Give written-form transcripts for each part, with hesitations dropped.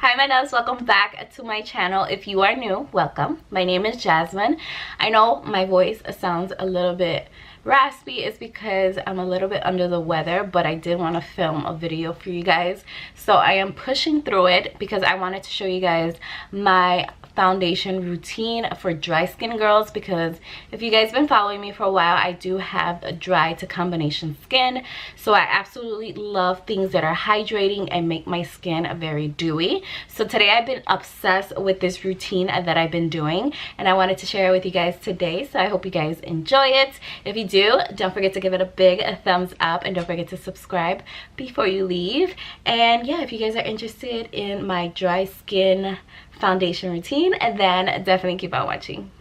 Hi my loves, welcome back to my channel. If you are new, welcome. My name is Jasmine. I know my voice sounds a little bit raspy. It's because I'm a little bit under the weather, but I did want to film a video for you guys, so I am pushing through it because I wanted to show you guys my foundation routine for dry skin girls, because if you guys been following me for a while, I do have a dry to combination skin, so I absolutely love things that are hydrating and make my skin very dewy. So today I've been obsessed with this routine that I've been doing, and I wanted to share it with you guys today, so I hope you guys enjoy it. If you do, don't forget to give it a big thumbs up, and don't forget to subscribe before you leave. And yeah, if you guys are interested in my dry skin foundation routine, and then definitely keep on watching.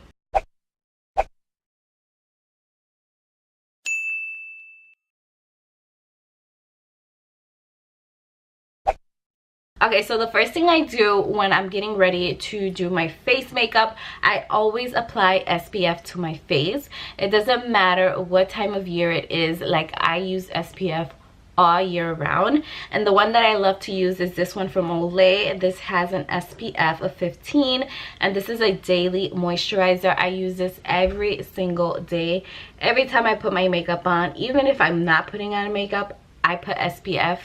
Okay, so the first thing I do when I'm getting ready to do my face makeup, I always apply SPF to my face. It doesn't matter what time of year it is, like I use SPF all year round, and the one that I love to use is this one from Olay. This has an SPF of 15, and this is a daily moisturizer. I use this every single day. Every time I put my makeup on, even if I'm not putting on makeup, I put SPF.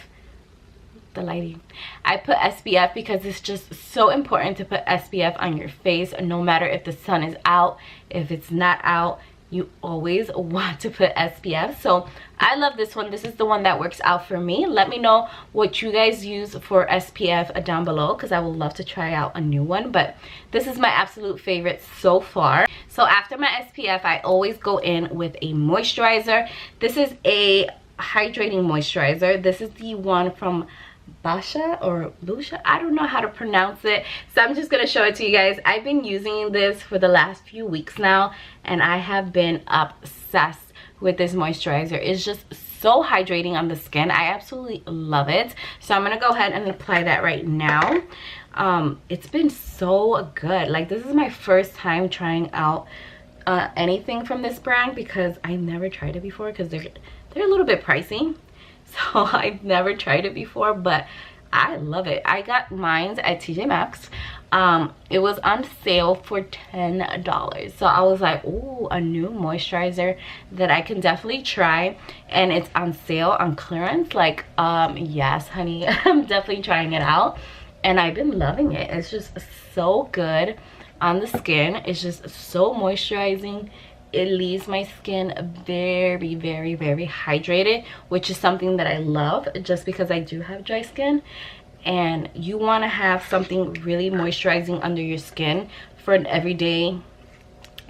The lighting, I put SPF because it's just so important to put SPF on your face, no matter if the sun is out, if it's not out, you always want to put SPF. So I love this one. This is the one that works out for me. Let me know what you guys use for SPF down below, because I would love to try out a new one, but this is my absolute favorite so far. So after my SPF, I always go in with a moisturizer. This is a hydrating moisturizer. This is the one from Basha or Lucia, I don't know how to pronounce it, so I'm just gonna show it to you guys. I've been using this for the last few weeks now, and I have been obsessed with this moisturizer. It's just so hydrating on the skin. I absolutely love it. So I'm gonna go ahead and apply that right now. It's been so good. Like, this is my first time trying out anything from this brand, because I never tried it before, because they're a little bit pricey. So I've never tried it before, but I love it. I got mine at TJ Maxx. It was on sale for $10. So I was like, ooh, a new moisturizer that I can definitely try. And it's on sale on clearance. Like, yes, honey, I'm definitely trying it out. And I've been loving it. It's just so good on the skin. It's just so moisturizing. It leaves my skin very, very, very hydrated, which is something that I love, just because I do have dry skin, and you want to have something really moisturizing under your skin for an everyday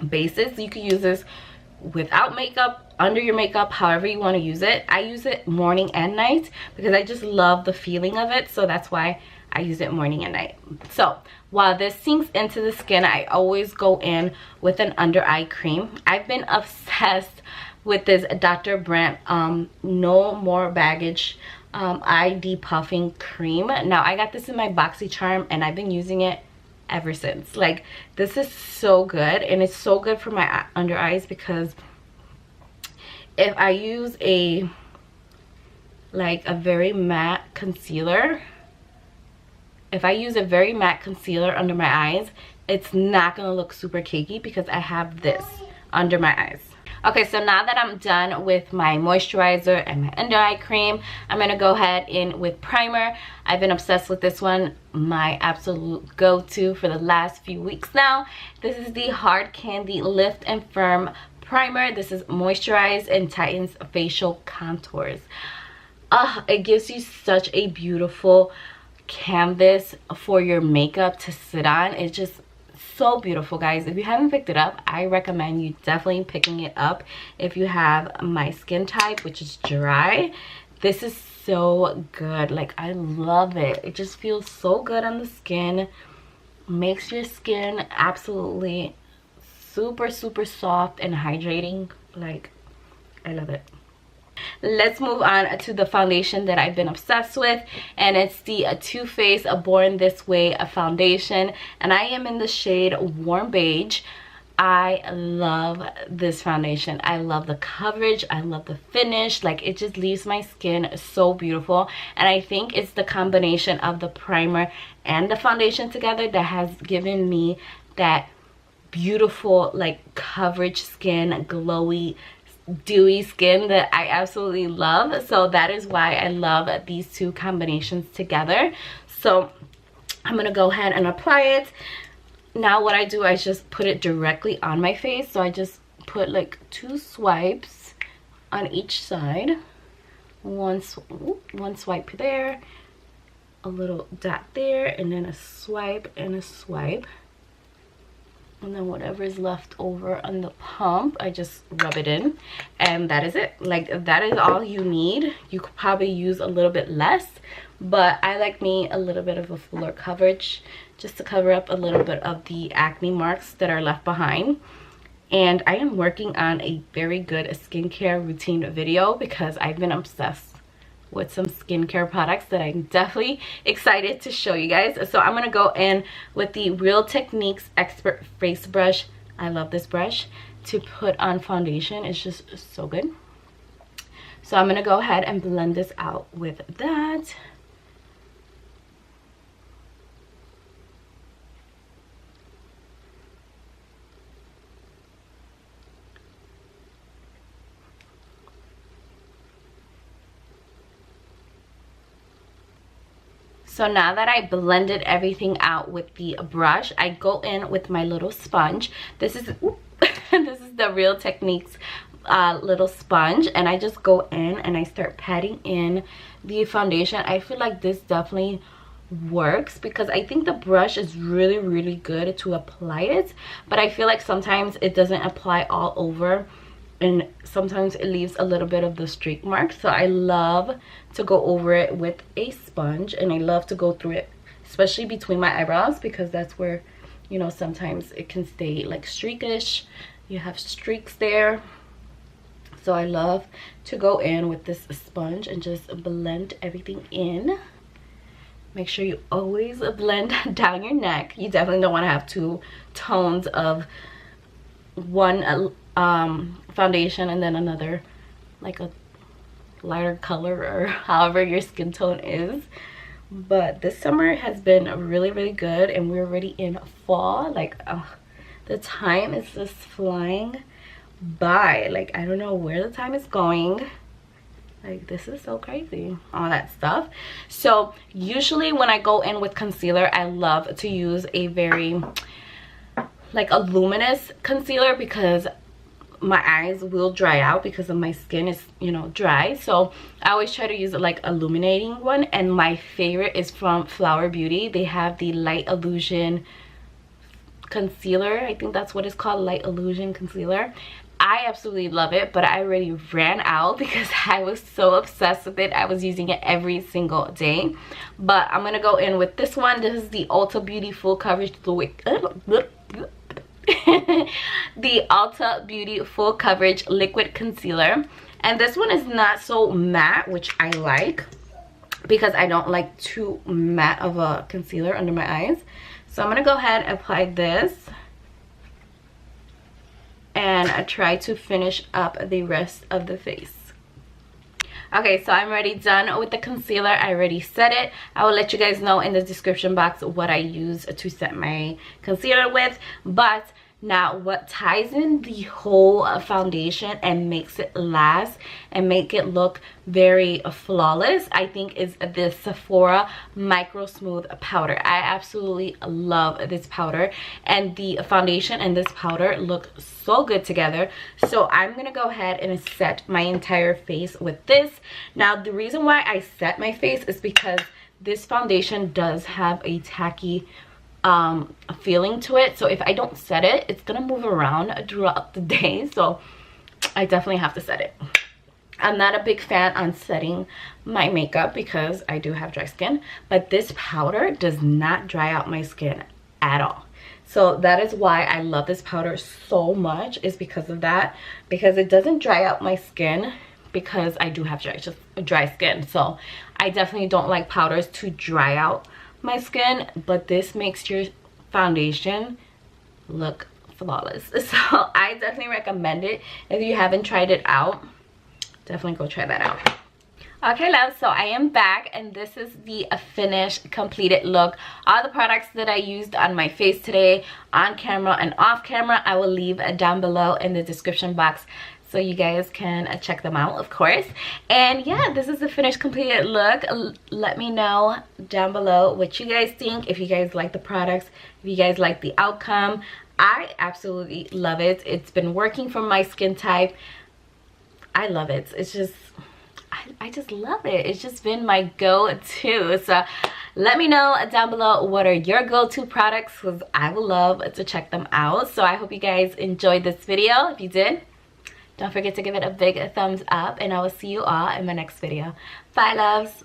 basis. You can use this without makeup, under your makeup, however you want to use it. I use it morning and night because I just love the feeling of it, so that's why I use it morning and night. So while this sinks into the skin, I always go in with an under eye cream. I've been obsessed with this Dr.brandnt No More Baggage eye depuffing cream. Now I got this in my BoxyCharm, and I've been using it ever since. Like, this is so good, and it's so good for my under eyes, because if I use a very matte concealer, if I use a very matte concealer under my eyes, it's not gonna look super cakey because I have this under my eyes. Okay, so now that I'm done with my moisturizer and my under eye cream, I'm gonna go ahead in with primer. I've been obsessed with this one, my absolute go-to for the last few weeks now. This is the Hard Candy Lift and Firm Primer. This is moisturized and tightens facial contours. It gives you such a beautiful canvas for your makeup to sit on. It's just so beautiful, guys. If you haven't picked it up, I recommend you definitely picking it up if you have my skin type, which is dry. This is so good. Like, I love it. It just feels so good on the skin, makes your skin absolutely super, super soft and hydrating. Like, I love it. Let's move on to the foundation that I've been obsessed with, and it's the Too Faced Born This Way foundation, and I am in the shade Warm Beige. I love this foundation. I love the coverage. I love the finish. Like, it just leaves my skin so beautiful. And I think it's the combination of the primer and the foundation together that has given me that beautiful, like, coverage skin, glowy, dewy skin that I absolutely love. So that is why I love these two combinations together. So I'm gonna go ahead and apply it. Now what I do, I just put it directly on my face. So I just put like 2 swipes on each side. One swipe there, a little dot there, and then a swipe and a swipe. And then whatever is left over on the pump, I just rub it in. And that is it. Like, that is all you need. You could probably use a little bit less, but I like me a little bit of a fuller coverage, just to cover up a little bit of the acne marks that are left behind. And I am working on a very good skincare routine video because I've been obsessed with some skincare products that I'm definitely excited to show you guys. So I'm gonna go in with the Real Techniques Expert Face Brush. I love this brush to put on foundation. It's just so good. So I'm gonna go ahead and blend this out with that. So now that I blended everything out with the brush, I go in with my little sponge. This is this is the Real Techniques little sponge, and I just go in and I start patting in the foundation. I feel like this definitely works because I think the brush is really good to apply it, but I feel like sometimes it doesn't apply all over, and sometimes it leaves a little bit of the streak mark. So I love to go over it with a sponge, and I love to go through it, especially between my eyebrows, because that's where, you know, sometimes it can stay like streakish. You have streaks there. So I love to go in with this sponge and just blend everything in. Make sure you always blend down your neck. You definitely don't want to have 2 tones of one foundation and then another, like a lighter color or however your skin tone is. But this summer has been really good, and we're already in fall. Like, the time is just flying by. Like, I don't know where the time is going. Like, this is so crazy, all that stuff. So usually when I go in with concealer, I love to use a very like a luminous concealer because my eyes will dry out because of my skin is, you know, dry. So I always try to use like illuminating one, and my favorite is from Flower Beauty. They have the Light Illusion concealer. I think that's what it's called, Light Illusion concealer. I absolutely love it, but I already ran out because I was so obsessed with it. I was using it every single day. But I'm gonna go in with this one. This is the Ulta Beauty Full Coverage the Ulta Beauty Full Coverage Liquid Concealer. And this one is not so matte, which I like because I don't like too matte of a concealer under my eyes. So I'm gonna go ahead and apply this, and I try to finish up the rest of the face. Okay, so I'm already done with the concealer. I already set it. I will let you guys know in the description box what I use to set my concealer with. But now what ties in the whole foundation and makes it last and make it look very flawless, I think, is this Sephora Micro Smooth Powder. I absolutely love this powder, and the foundation and this powder look so good together. So I'm gonna go ahead and set my entire face with this. Now the reason why I set my face is because this foundation does have a tacky feeling to it. So if I don't set it, it's gonna move around throughout the day. So I definitely have to set it. I'm not a big fan on setting my makeup because I do have dry skin, but this powder does not dry out my skin at all. So that is why I love this powder so much, is because of that, because it doesn't dry out my skin, because I do have dry skin. So I definitely don't like powders to dry out my skin, but this makes your foundation look flawless. So I definitely recommend it. If you haven't tried it out, definitely go try that out. Okay, love, so I am back, and this is the finished completed look. All the products that I used on my face today, on camera and off camera, I will leave down below in the description box so you guys can check them out, of course. And yeah, this is the finished completed look. Let me know down below what you guys think, if you guys like the products, if you guys like the outcome. I absolutely love it. It's been working for my skin type. I love it. It's just, I just love it. It's just been my go-to. So let me know down below what are your go-to products, because I would love to check them out. So I hope you guys enjoyed this video. If you did, don't forget to give it a big thumbs up, and I will see you all in my next video. Bye, loves.